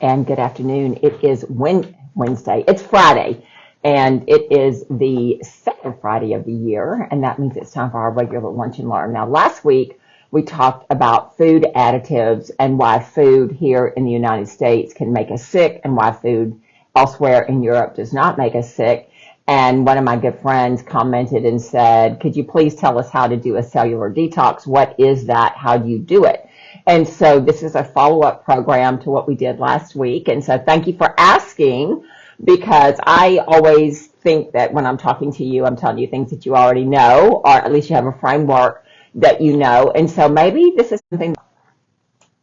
and good afternoon. It is Wednesday. It's Friday, and it is the second Friday of the year, and that means it's time for our regular Lunch and Learn. Now, last week we talked about food additives and why food here in the United States can make us sick and why food elsewhere in Europe does not make us sick. And one of my good friends commented and said, could you please tell us how to do a cellular detox? What is that? How do you do it? And so this is a follow-up program to what we did last week. And so thank you for asking, because I always think that when I'm talking to you, I'm telling you things that you already know, or at least you have a framework that you know. And so maybe this is something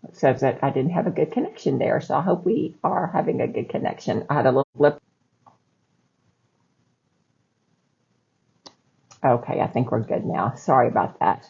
that says that I didn't have a good connection there. So I hope we are having a good connection. I had a little blip. Okay, I think we're good now. Sorry about that.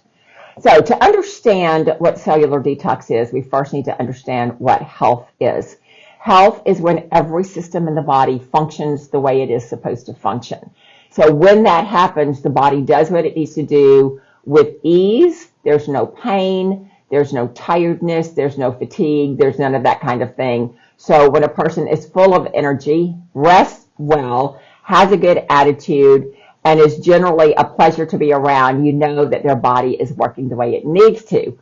So to understand what cellular detox is, we first need to understand what health is. Health is when every system in the body functions the way it is supposed to function. So when that happens, the body does what it needs to do with ease. There's no pain, there's no tiredness, there's no fatigue, there's none of that kind of thing. So when a person is full of energy, rests well, has a good attitude, and is generally a pleasure to be around, you know that their body is working the way it needs to.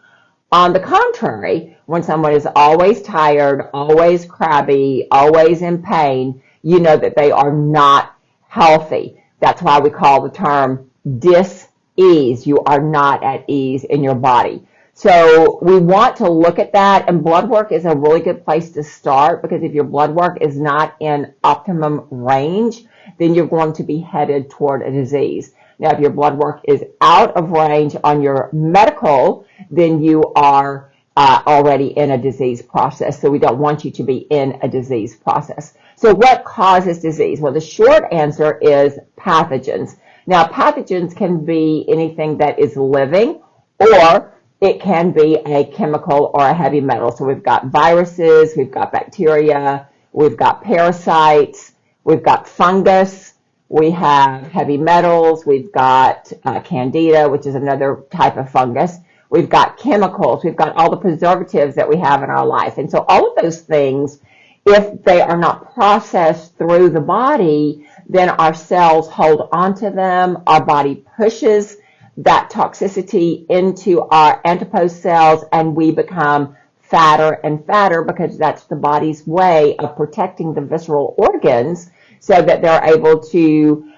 On the contrary, when someone is always tired, always crabby, always in pain, you know that they are not healthy. That's why we call the term dis-ease. You are not at ease in your body. So we want to look at that, and blood work is a really good place to start, because if your blood work is not in optimum range, then you're going to be headed toward a disease. Now, if your blood work is out of range on your medical, then you are already in a disease process. So we don't want you to be in a disease process. So what causes disease? Well, the short answer is pathogens. Now, pathogens can be anything that is living, or it can be a chemical or a heavy metal. So we've got viruses, we've got bacteria, we've got parasites, we've got fungus, we have heavy metals, we've got candida, which is another type of fungus. We've got chemicals, we've got all the preservatives that we have in our life. And so all of those things, if they are not processed through the body, then our cells hold onto them, our body pushes that toxicity into our adipose cells, and we become fatter and fatter, because that's the body's way of protecting the visceral organs so that they're able to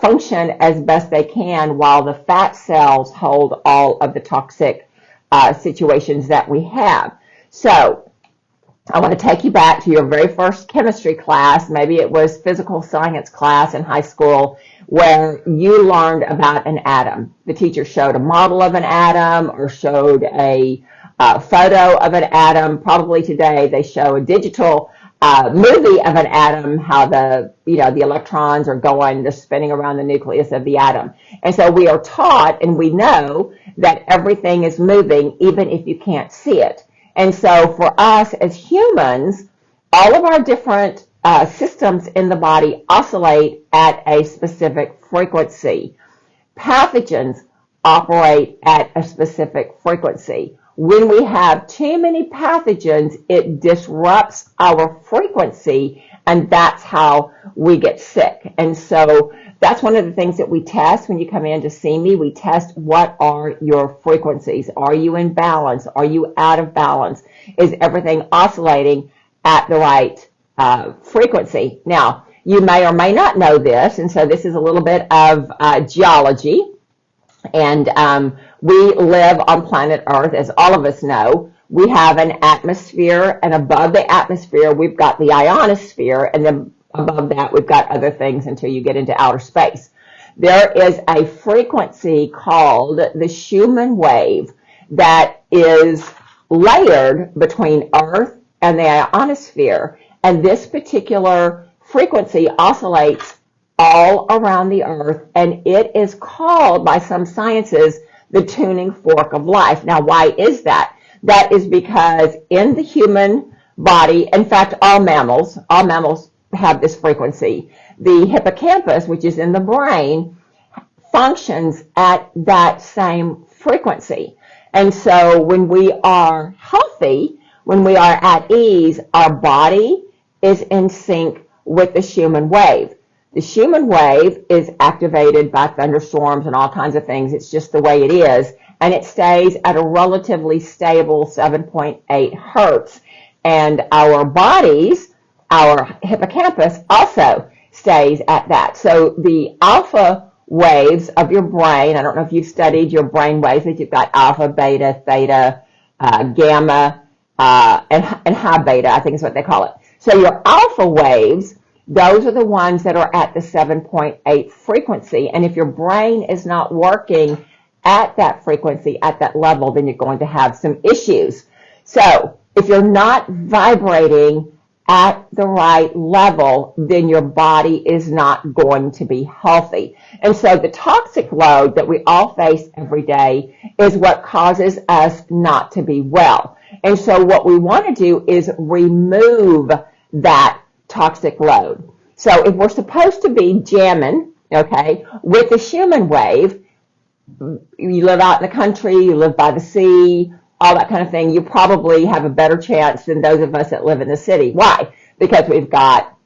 function as best they can, while the fat cells hold all of the toxic situations that we have. So I want to take you back to your very first chemistry class. Maybe it was physical science class in high school, where you learned about an atom. The teacher showed a model of an atom, or showed a photo of an atom. Probably today they show a digital movie of an atom, how the electrons are going, they're spinning around the nucleus of the atom. And so we are taught, and we know that everything is moving, even if you can't see it. And so for us as humans, all of our different systems in the body oscillate at a specific frequency. Pathogens operate at a specific frequency. When we have too many pathogens, it disrupts our frequency, and that's how we get sick. And so that's one of the things that we test when you come in to see me. We test, what are your frequencies? Are you in balance? Are you out of balance? Is everything oscillating at the right frequency? Now, you may or may not know this, and so this is a little bit of geology. And we live on planet Earth, as all of us know. We have an atmosphere, and above the atmosphere, we've got the ionosphere, and then above that, we've got other things until you get into outer space. There is a frequency called the Schumann wave that is layered between Earth and the ionosphere, and this particular frequency oscillates all around the Earth, and it is called, by some sciences, the tuning fork of life. Now, why is that? That is because in the human body, in fact, all mammals have this frequency. The hippocampus, which is in the brain, functions at that same frequency. And so when we are healthy, When we are at ease, our body is in sync with the Schumann wave. The Schumann wave is activated by thunderstorms and all kinds of things. It's just the way it is. And it stays at a relatively stable 7.8 hertz. And our bodies, our hippocampus, also stays at that. So the alpha waves of your brain, I don't know if you've studied your brain waves, but you've got alpha, beta, theta, gamma, and high beta, I think is what they call it. So your alpha waves, those are the ones that are at the 7.8 frequency. And if your brain is not working at that frequency, at that level, then you're going to have some issues. So if you're not vibrating at the right level, then your body is not going to be healthy. And so the toxic load that we all face every day is what causes us not to be well. And so what we want to do is remove that toxic load. So if we're supposed to be jamming, okay, with the Schumann wave, you live out in the country, you live by the sea, all that kind of thing, you probably have a better chance than those of us that live in the city. Why? Because we've got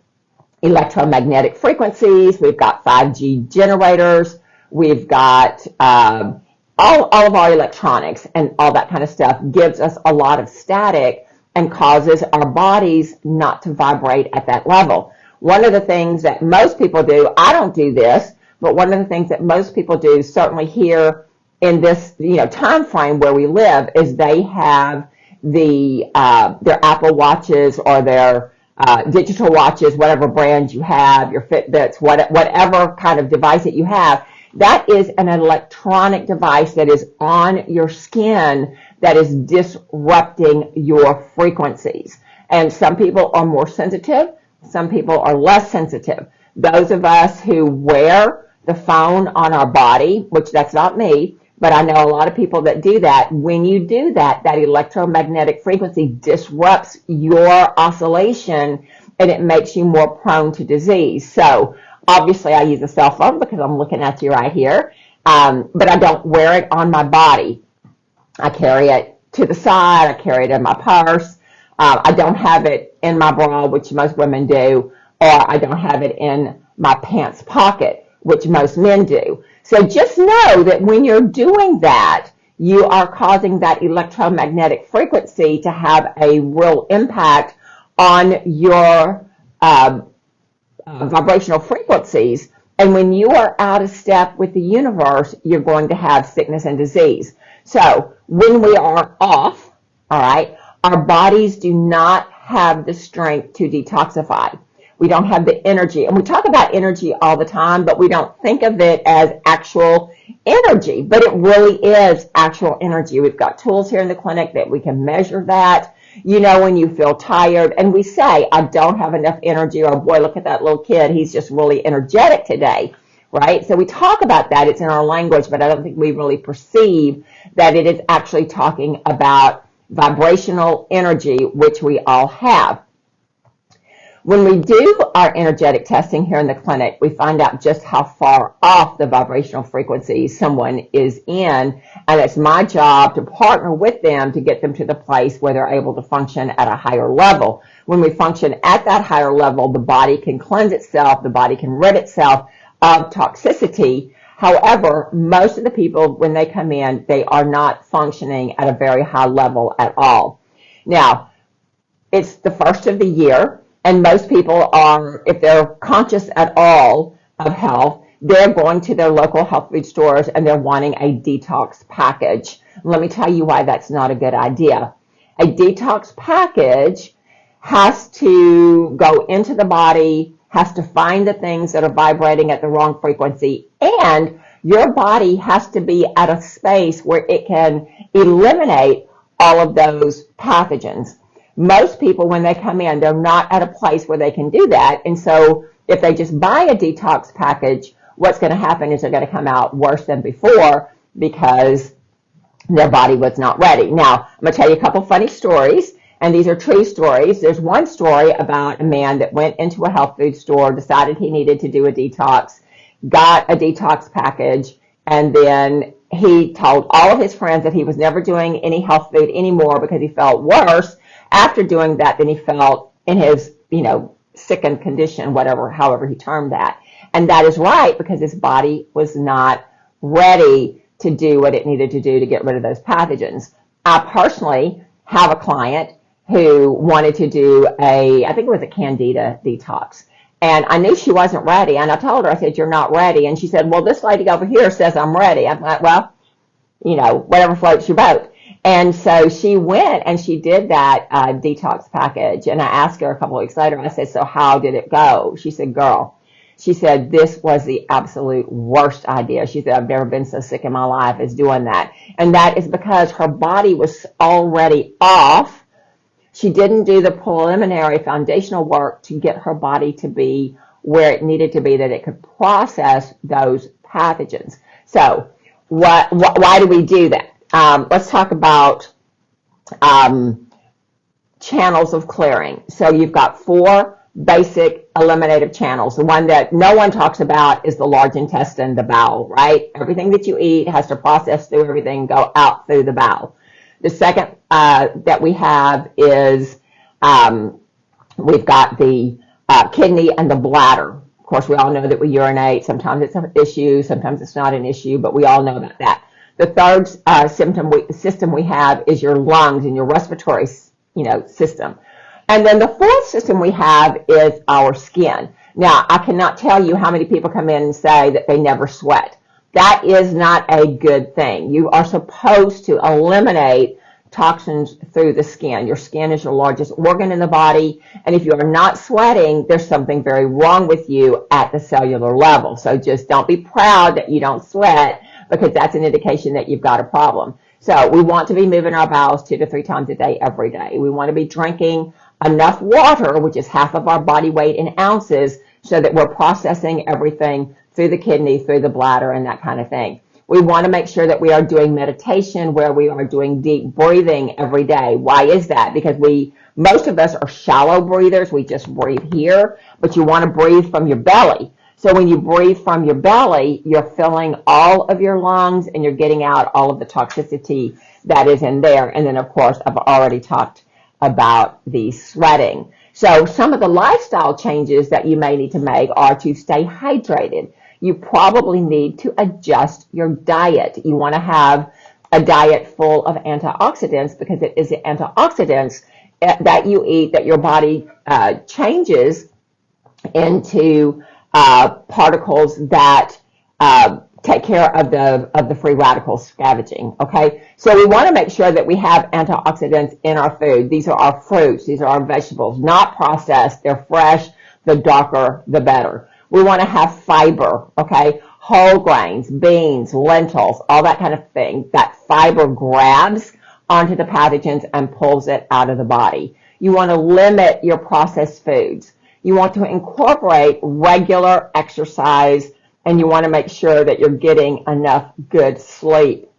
electromagnetic frequencies, we've got 5G generators, we've got all of our electronics and all that kind of stuff gives us a lot of static and causes our bodies not to vibrate at that level. One of the things that most people do, I don't do this, but one of the things that most people do, certainly here in this time frame where we live, is they have their Apple Watches or their digital watches, whatever brand you have, your Fitbits, whatever kind of device that you have. That is an electronic device that is on your skin that is disrupting your frequencies. And some people are more sensitive, some people are less sensitive. Those of us who wear the phone on our body, which that's not me, but I know a lot of people that do that. When you do that, that electromagnetic frequency disrupts your oscillation and it makes you more prone to disease. So obviously I use a cell phone because I'm looking at you right here, but I don't wear it on my body. I carry it to the side, I carry it in my purse. I don't have it in my bra, which most women do, or I don't have it in my pants pocket, which most men do. So just know that when you're doing that, you are causing that electromagnetic frequency to have a real impact on your vibrational frequencies. And when you are out of step with the universe, you're going to have sickness and disease. So when we are off, all right, our bodies do not have the strength to detoxify. We don't have the energy. And we talk about energy all the time, but we don't think of it as actual energy. But it really is actual energy. We've got tools here in the clinic that we can measure that. You know, when you feel tired and we say, I don't have enough energy, or boy, look at that little kid. He's just really energetic today, right? So we talk about that. It's in our language, but I don't think we really perceive that it is actually talking about vibrational energy, which we all have. When we do our energetic testing here in the clinic, we find out just how far off the vibrational frequency someone is in, and it's my job to partner with them to get them to the place where they're able to function at a higher level. When we function at that higher level, the body can cleanse itself, the body can rid itself of toxicity. However, most of the people, when they come in, they are not functioning at a very high level at all. Now, it's the first of the year, and most people are, if they're conscious at all of health, they're going to their local health food stores and they're wanting a detox package. Let me tell you why that's not a good idea. A detox package has to go into the body, has to find the things that are vibrating at the wrong frequency, and your body has to be at a space where it can eliminate all of those pathogens. Most people, when they come in, they're not at a place where they can do that. And so if they just buy a detox package, what's going to happen is they're going to come out worse than before because their body was not ready. Now, I'm going to tell you a couple funny stories, and these are true stories. There's one story about a man that went into a health food store, decided he needed to do a detox, got a detox package, and then he told all of his friends that he was never doing any health food anymore because he felt worse after doing that, then he felt in his, sickened condition, however he termed that. And that is right, because his body was not ready to do what it needed to do to get rid of those pathogens. I personally have a client who wanted to do I think it was a candida detox. And I knew she wasn't ready. And I told her, I said, you're not ready. And she said, well, this lady over here says I'm ready. I'm like, well, whatever floats your boat. And so she went and she did that detox package. And I asked her a couple of weeks later, I said, so how did it go? She said, girl, she said, this was the absolute worst idea. She said, I've never been so sick in my life as doing that. And that is because her body was already off. She didn't do the preliminary foundational work to get her body to be where it needed to be, that it could process those pathogens. So why do we do that? Let's talk about channels of clearing. So you've got 4 basic eliminative channels. The one that no one talks about is the large intestine, the bowel, right? Everything that you eat has to process through everything, go out through the bowel. The second that we have is we've got the kidney and the bladder. Of course, we all know that we urinate. Sometimes it's an issue, sometimes it's not an issue, but we all know about that. The third system we have is your lungs and your respiratory system. And then the fourth system we have is our skin. Now, I cannot tell you how many people come in and say that they never sweat. That is not a good thing. You are supposed to eliminate toxins through the skin. Your skin is your largest organ in the body, and if you are not sweating, there's something very wrong with you at the cellular level. So just don't be proud that you don't sweat, because that's an indication that you've got a problem. So we want to be moving our bowels 2 to 3 times a day, every day. We want to be drinking enough water, which is half of our body weight in ounces, so that we're processing everything through the kidney, through the bladder, and that kind of thing. We want to make sure that we are doing meditation, where we are doing deep breathing every day. Why is that? Because most of us are shallow breathers. We just breathe here, but you want to breathe from your belly. So when you breathe from your belly, you're filling all of your lungs and you're getting out all of the toxicity that is in there. And then, of course, I've already talked about the sweating. So some of the lifestyle changes that you may need to make are to stay hydrated. You probably need to adjust your diet. You want to have a diet full of antioxidants, because it is the antioxidants that you eat that your body changes into particles that take care of the free radical scavenging. Okay, so we want to make sure that we have antioxidants in our food. These are our fruits, these are our vegetables, not processed. They're fresh. The darker, the better. We want to have fiber. Okay, whole grains, beans, lentils, all that kind of thing. That fiber grabs onto the pathogens and pulls it out of the body. You want to limit your processed foods. You want to incorporate regular exercise, and you want to make sure that you're getting enough good sleep.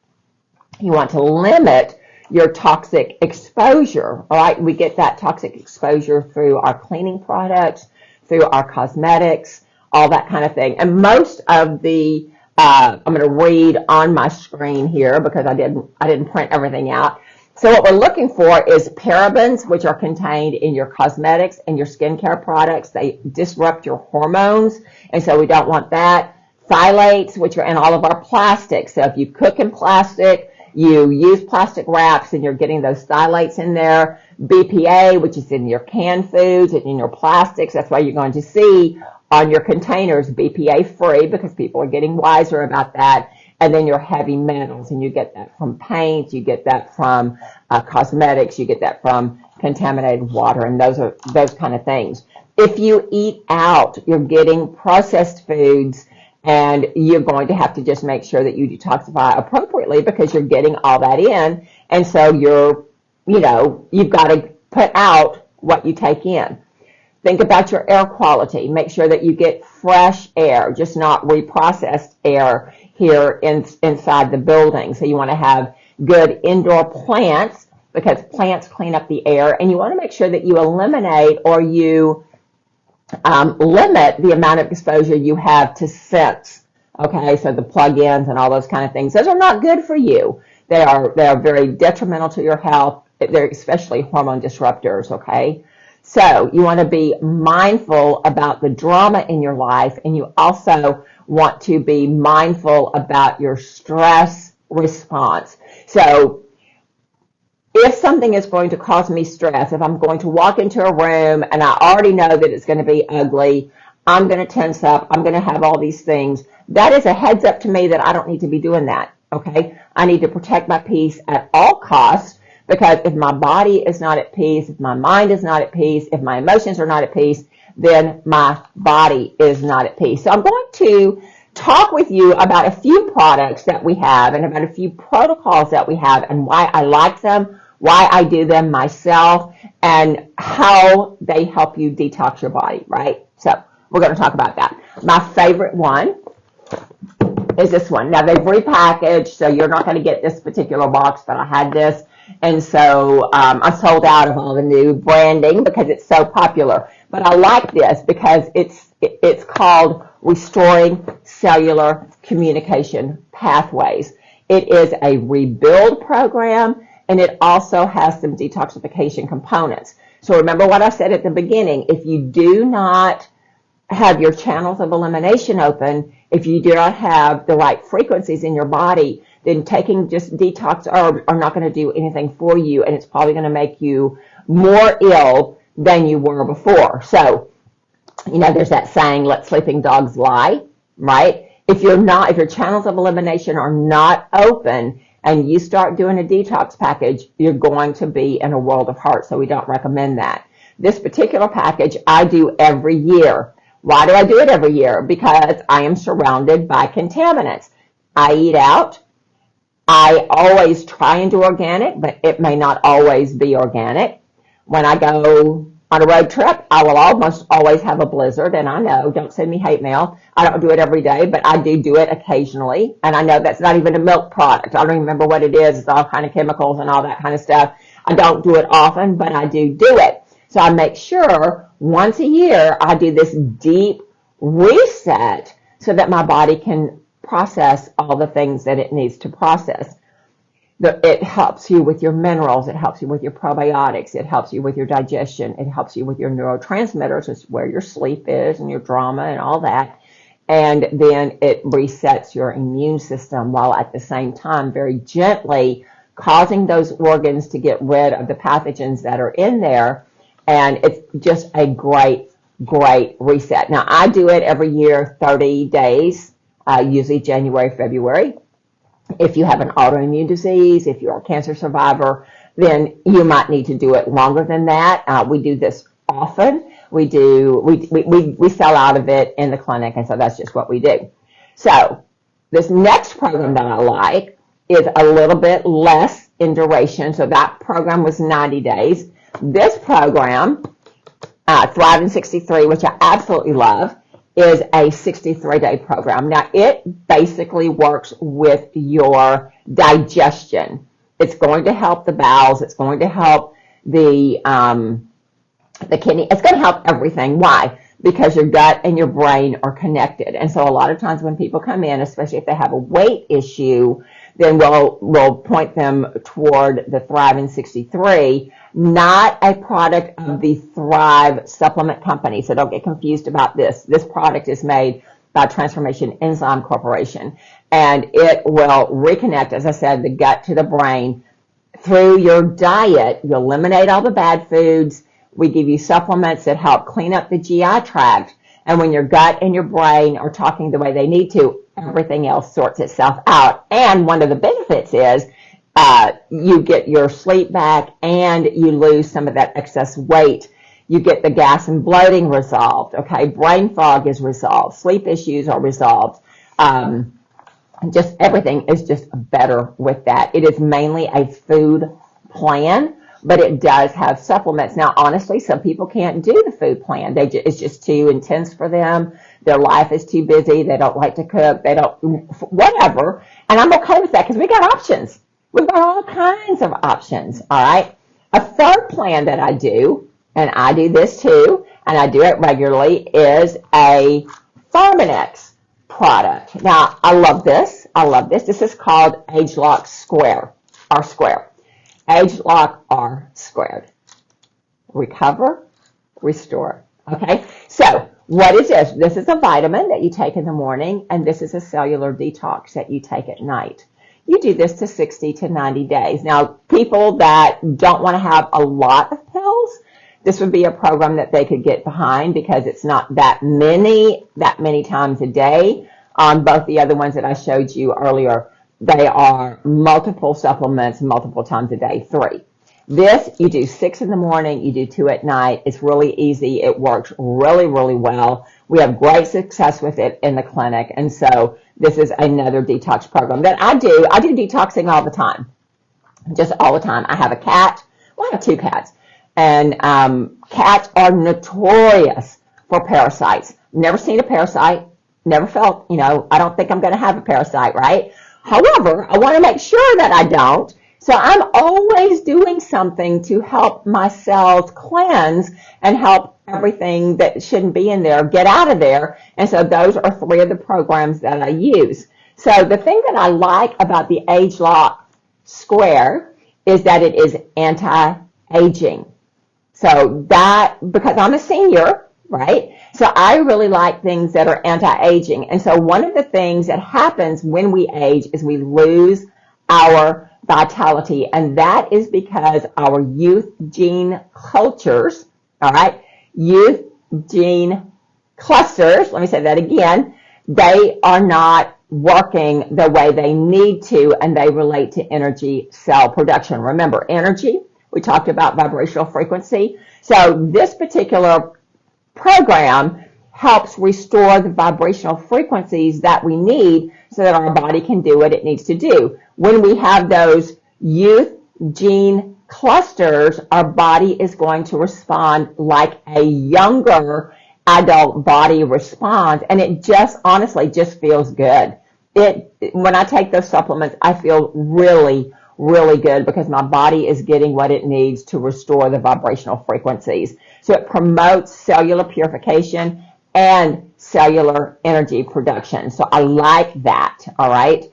You want to limit your toxic exposure. All right, we get that toxic exposure through our cleaning products, through our cosmetics, all that kind of thing. And most of the, I'm going to read on my screen here because I didn't print everything out. So what we're looking for is parabens, which are contained in your cosmetics and your skincare products. They disrupt your hormones, and so we don't want that. Phthalates, which are in all of our plastics. So if you cook in plastic, you use plastic wraps, and you're getting those phthalates in there. BPA, which is in your canned foods and in your plastics. That's why you're going to see on your containers BPA free, because people are getting wiser about that. And then your heavy metals, and you get that from paint, you get that from cosmetics, you get that from contaminated water, and those kind of things. If you eat out, you're getting processed foods, and you're going to have to just make sure that you detoxify appropriately, because you're getting all that in, and so you've got to put out what you take in. Think about your air quality. Make sure that you get fresh air, just not reprocessed air here inside the building. So you want to have good indoor plants, because plants clean up the air, and you want to make sure that you eliminate or you limit the amount of exposure you have to scents. Okay, so the plug-ins and all those kind of things, those are not good for you. They are very detrimental to your health, they're especially hormone disruptors, okay? So you want to be mindful about the drama in your life, and you also want to be mindful about your stress response. So if something is going to cause me stress, if I'm going to walk into a room and I already know that it's going to be ugly, I'm going to tense up, I'm going to have all these things, that is a heads up to me that I don't need to be doing that, okay? I need to protect my peace at all costs, because if my body is not at peace, if my mind is not at peace, if my emotions are not at peace, then my body is not at peace. So I'm going to talk with you about a few products that we have and about a few protocols that we have and why I like them, why I do them myself, and how they help you detox your body, right? So we're going to talk about that. My favorite one is this one. Now, they've repackaged, so you're not going to get this particular box, but I had this. And so I sold out of all the new branding because it's so popular. But I like this because it's called Restoring Cellular Communication Pathways. It is a rebuild program, and it also has some detoxification components. So remember what I said at the beginning. If you do not have your channels of elimination open, if you do not have the right frequencies in your body, then taking just detox are not going to do anything for you, and it's probably going to make you more ill than you were before. So, there's that saying, let sleeping dogs lie, right? If your channels of elimination are not open and you start doing a detox package, you're going to be in a world of hurt, so we don't recommend that. This particular package I do every year. Why do I do it every year? Because I am surrounded by contaminants. I eat out. I always try and do organic, but it may not always be organic. When I go on a road trip, I will almost always have a blizzard, and I know, don't send me hate mail. I don't do it every day, but I do it occasionally, and I know that's not even a milk product. I don't even remember what it is. It's all kind of chemicals and all that kind of stuff. I don't do it often, but I do it. So I make sure once a year I do this deep reset so that my body can process all the things that it needs to process. It helps you with your minerals. It helps you with your probiotics. It helps you with your digestion. It helps you with your neurotransmitters, which is where your sleep is and your drama and all that. And then it resets your immune system while at the same time very gently causing those organs to get rid of the pathogens that are in there. And it's just a great, great reset. Now, I do it every year, 30 days, usually January, February. If you have an autoimmune disease, if you're a cancer survivor, then you might need to do it longer than that. We do this often. We sell out of it in the clinic, and so that's just what we do. So this next program that I like is a little bit less in duration. So that program was 90 days. This program, Thrive in 63, which I absolutely love, is a 63-day program. Now, it basically works with your digestion. It's going to help the bowels. It's going to help the kidney. It's going to help everything. Why? Because your gut and your brain are connected. And so a lot of times when people come in, especially if they have a weight issue, then we'll point them toward the Thrive in 63, not a product of the Thrive Supplement Company. So don't get confused about this. This product is made by Transformation Enzyme Corporation, and it will reconnect, as I said, the gut to the brain through your diet. You eliminate all the bad foods. We give you supplements that help clean up the GI tract. And when your gut and your brain are talking the way they need to, everything else sorts itself out. And one of the benefits is you get your sleep back and you lose some of that excess weight. You get the gas and bloating resolved, okay? Brain fog is resolved. Sleep issues are resolved. Just everything is just better with that. It is mainly a food plan, but it does have supplements. Now, honestly, some people can't do the food plan. It's just too intense for them. Their life is too busy. They don't like to cook. They don't, whatever. And I'm okay with that because we got options. We've got all kinds of options, all right? A third plan that I do, and I do this too, and I do it regularly, is a Firminex product. Now, I love this. This is called Age Lock Square, or Square. age lock R squared. Recover, restore. Okay, so what is this? This is a vitamin that you take in the morning, and this is a cellular detox that you take at night. You do this to 60 to 90 days. Now, people that don't want to have a lot of pills, this would be a program that they could get behind because it's not that many times a day. Both the other ones that I showed you earlier, they are multiple supplements, multiple times a day, 3. This, you do 6 in the morning, you do 2 at night. It's really easy. It works really, really well. We have great success with it in the clinic. And so this is another detox program that I do. I do detoxing all the time, just all the time. I have a cat. Well, I have 2 cats. And cats are notorious for parasites. Never seen a parasite. Never felt, I don't think I'm going to have a parasite, right? However, I want to make sure that I don't. So I'm always doing something to help my cells cleanse and help everything that shouldn't be in there get out of there. And so those are 3 of the programs that I use. So the thing that I like about the Age Lock Square is that it is anti-aging. So that, because I'm a senior, right? So I really like things that are anti-aging. And so one of the things that happens when we age is we lose our vitality, and that is because our youth gene cultures, all right, youth gene clusters, let me say that again, they are not working the way they need to, and they relate to energy cell production. Remember, energy, we talked about vibrational frequency. So this particular program helps restore the vibrational frequencies that we need so that our body can do what it needs to do. When we have those youth gene clusters, our body is going to respond like a younger adult body responds, and it just honestly just feels good. When I take those supplements, I feel really, really good because my body is getting what it needs to restore the vibrational frequencies. So it promotes cellular purification and cellular energy production. So I like that, all right?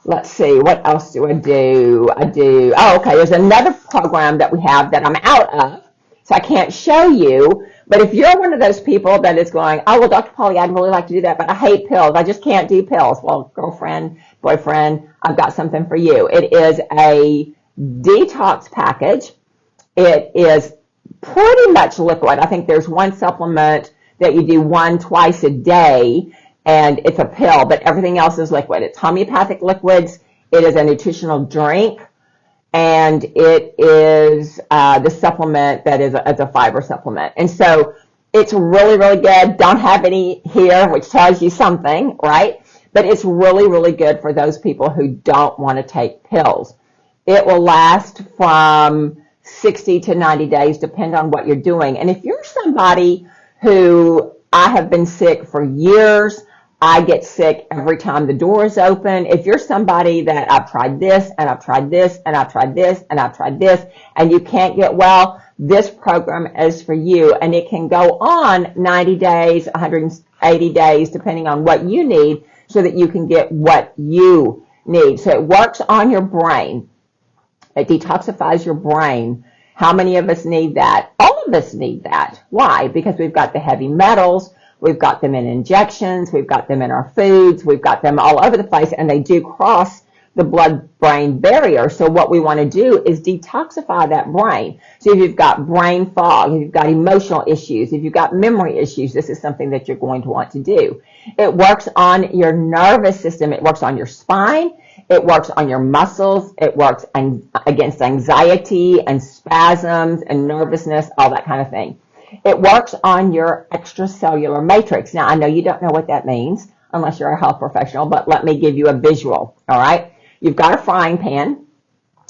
Let's see, what else do I do? There's another program that we have that I'm out of, so I can't show you. But if you're one of those people that is going, oh, well, Dr. Polly, I'd really like to do that, but I hate pills. I just can't do pills. Well, girlfriend, boyfriend, I've got something for you. It is a detox package. It is pretty much liquid. I think there's one supplement that you do twice a day, and it's a pill, but everything else is liquid. It's homeopathic liquids. It is a nutritional drink, and it is the supplement that is a fiber supplement. And so it's really, really good. Don't have any here, which tells you something, right? But it's really, really good for those people who don't want to take pills. It will last from 60 to 90 days, depending on what you're doing. And if you're somebody who, I have been sick for years, I get sick every time the door is open. If you're somebody that I've tried this, and I've tried this, and I've tried this, and I've tried this, and you can't get well, this program is for you. And it can go on 90 days, 180 days, depending on what you need, so that you can get what you need. So it works on your brain. It detoxifies your brain. How many of us need that? All of us need that. Why? Because we've got the heavy metals. We've got them in injections. We've got them in our foods. We've got them all over the place, and they do cross the blood-brain barrier. So what we want to do is detoxify that brain. So if you've got brain fog, if you've got emotional issues, if you've got memory issues, this is something that you're going to want to do. It works on your nervous system. It works on your spine. It works on your muscles. It works against anxiety and spasms and nervousness, all that kind of thing. It works on your extracellular matrix. Now, I know you don't know what that means unless you're a health professional, but let me give you a visual, all right? You've got a frying pan.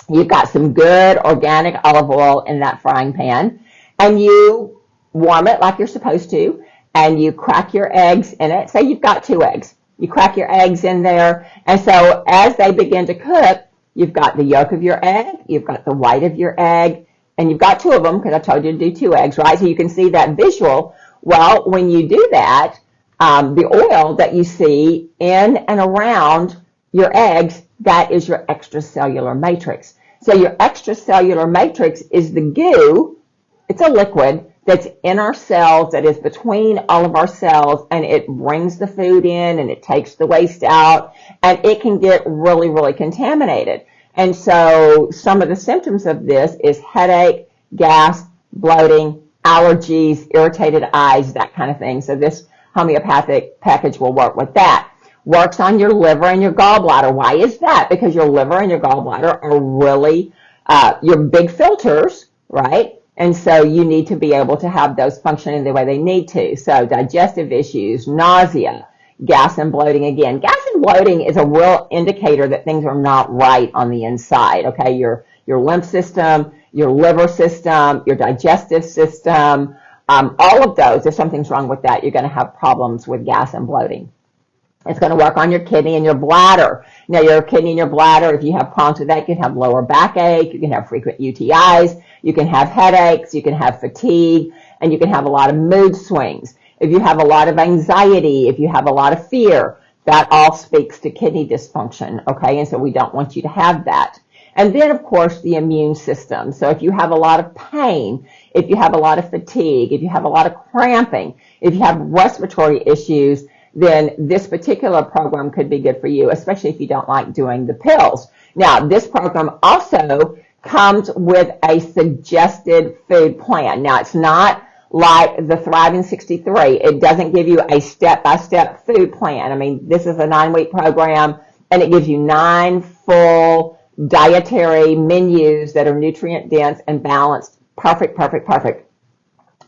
You've got some good organic olive oil in that frying pan, and you warm it like you're supposed to, and you crack your eggs in it. Say you've got 2 eggs. You crack your eggs in there, and so as they begin to cook, you've got the yolk of your egg, you've got the white of your egg, and you've got 2 of them because I told you to do 2 eggs, right? So you can see that visual. Well, when you do that, the oil that you see in and around your eggs that is your extracellular matrix. So your extracellular matrix is the goo. It's a liquid that's in our cells, that is between all of our cells, and it brings the food in and it takes the waste out, and it can get really, really contaminated. And so some of the symptoms of this is headache, gas, bloating, allergies, irritated eyes, that kind of thing. So this homeopathic package will work with that. Works on your liver and your gallbladder. Why is that? Because your liver and your gallbladder are really your big filters, right? And so you need to be able to have those functioning the way they need to. So digestive issues, nausea, gas and bloating. Again, gas and bloating is a real indicator that things are not right on the inside, okay? Your lymph system, your liver system, your digestive system, all of those, if something's wrong with that, you're going to have problems with gas and bloating. It's going to work on your kidney and your bladder. Now, your kidney and your bladder, if you have problems with that, you can have lower backache, you can have frequent UTIs, you can have headaches, you can have fatigue, and you can have a lot of mood swings. If you have a lot of anxiety, if you have a lot of fear, that all speaks to kidney dysfunction, okay? And so we don't want you to have that. And then, of course, the immune system. So if you have a lot of pain, if you have a lot of fatigue, if you have a lot of cramping, if you have respiratory issues, then this particular program could be good for you, especially if you don't like doing the pills. Now, this program also comes with a suggested food plan. Now, it's not like the Thriving 63. It doesn't give you a step-by-step food plan. I mean, this is a 9-week program, and it gives you 9 full dietary menus that are nutrient-dense and balanced. Perfect, perfect, perfect.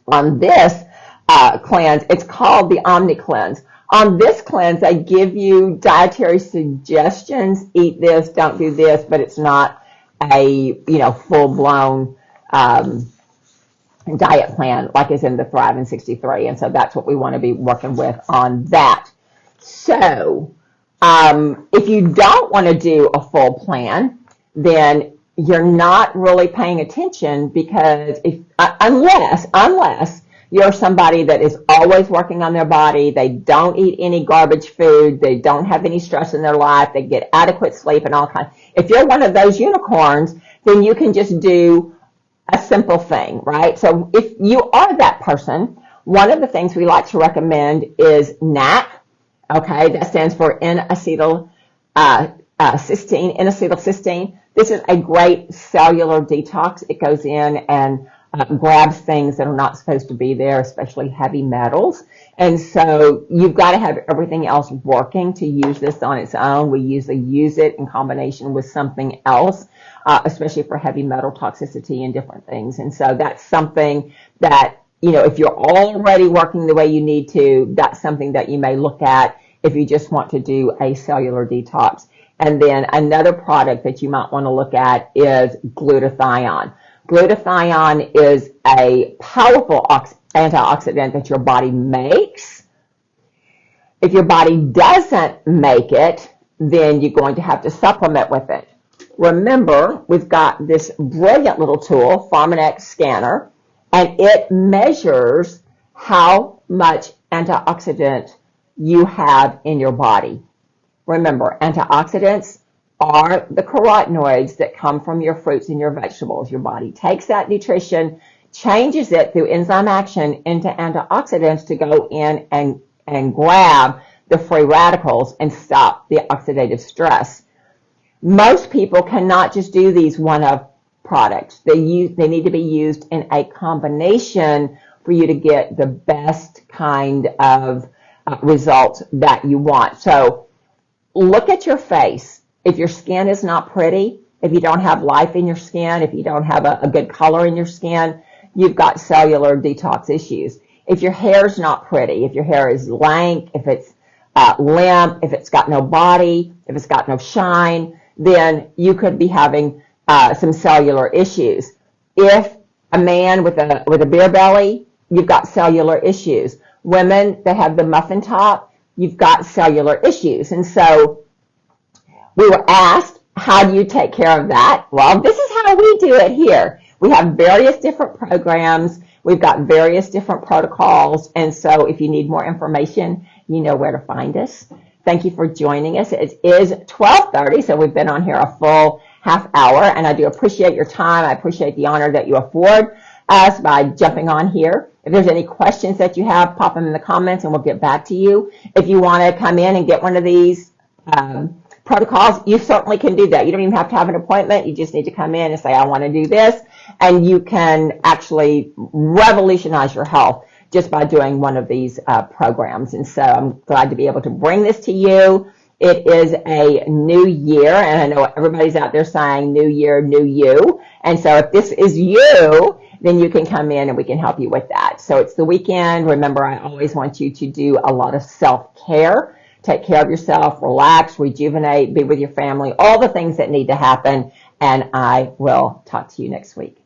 On this cleanse, it's called the Omni Cleanse. On this cleanse, I give you dietary suggestions. Eat this, don't do this, but it's not a full-blown diet plan like is in the Thriving 63. And so that's what we want to be working with on that. So if you don't want to do a full plan, then you're not really paying attention, because unless you're somebody that is always working on their body, they don't eat any garbage food, they don't have any stress in their life, they get adequate sleep and all kinds. If you're one of those unicorns, then you can just do a simple thing, right? So if you are that person, one of the things we like to recommend is NAC, okay? That stands for N-acetylcysteine, N-acetylcysteine. This is a great cellular detox. It goes in and grabs things that are not supposed to be there, especially heavy metals. And so you've got to have everything else working to use this on its own. We usually use it in combination with something else, especially for heavy metal toxicity and different things. And so that's something that, if you're already working the way you need to, that's something that you may look at if you just want to do a cellular detox. And then another product that you might want to look at is glutathione. Glutathione is a powerful antioxidant that your body makes. If your body doesn't make it, then you're going to have to supplement with it. Remember, we've got this brilliant little tool, Pharmanex scanner, and it measures how much antioxidant you have in your body. Remember, antioxidants are the carotenoids that come from your fruits and your vegetables. Your body takes that nutrition, changes it through enzyme action into antioxidants to go in and grab the free radicals and stop the oxidative stress. Most people cannot just do these one-off products. They need to be used in a combination for you to get the best kind of results that you want. So look at your face. If your skin is not pretty, if you don't have life in your skin, if you don't have a good color in your skin, you've got cellular detox issues. If your hair's not pretty, if your hair is lank, if it's limp, if it's got no body, if it's got no shine, then you could be having some cellular issues. If a man with a beer belly, you've got cellular issues. Women that have the muffin top, you've got cellular issues. And so we were asked, how do you take care of that? Well, this is how we do it here. We have various different programs. We've got various different protocols. And so if you need more information, you know where to find us. Thank you for joining us. It is 12:30, so we've been on here a full half hour, and I do appreciate your time. I appreciate the honor that you afford us by jumping on here. If there's any questions that you have, pop them in the comments and we'll get back to you. If you want to come in and get one of these protocols, you certainly can do that. You don't even have to have an appointment. You just need to come in and say, I want to do this, and you can actually revolutionize your health just by doing one of these programs. And so I'm glad to be able to bring this to you. It is a new year, and I know everybody's out there saying new year, new you. And so if this is you, then you can come in and we can help you with that. So it's the weekend. Remember, I always want you to do a lot of self-care. Take care of yourself, relax, rejuvenate, be with your family, all the things that need to happen. And I will talk to you next week.